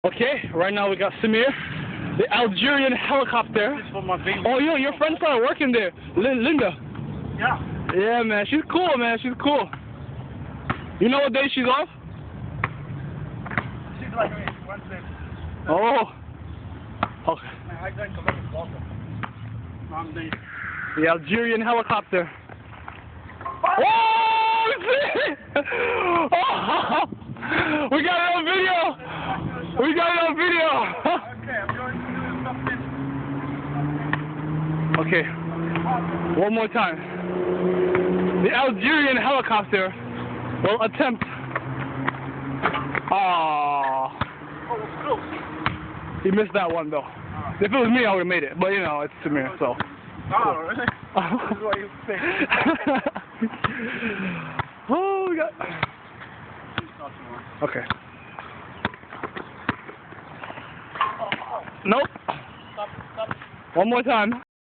Okay, right now we got Samir, the Algerian helicopter. This is for my baby. Oh, your friend started working there, Linda. Yeah. Yeah, man, she's cool, man, she's cool. You know what day she's off? She's like me, Wednesday. Oh. Okay. I drank a lot of water. The Algerian helicopter. Oh, oh, we got it on video. We got it on video. Okay, I'm going to do something. Okay, one more time. The Algerian helicopter will attempt. Oh, it's close. He missed that one though. If it was me, I would have made it. But you know, it's Samir, so. Oh, really? This is what you think. Oh, we got. Okay. Nope. Stop. One more time.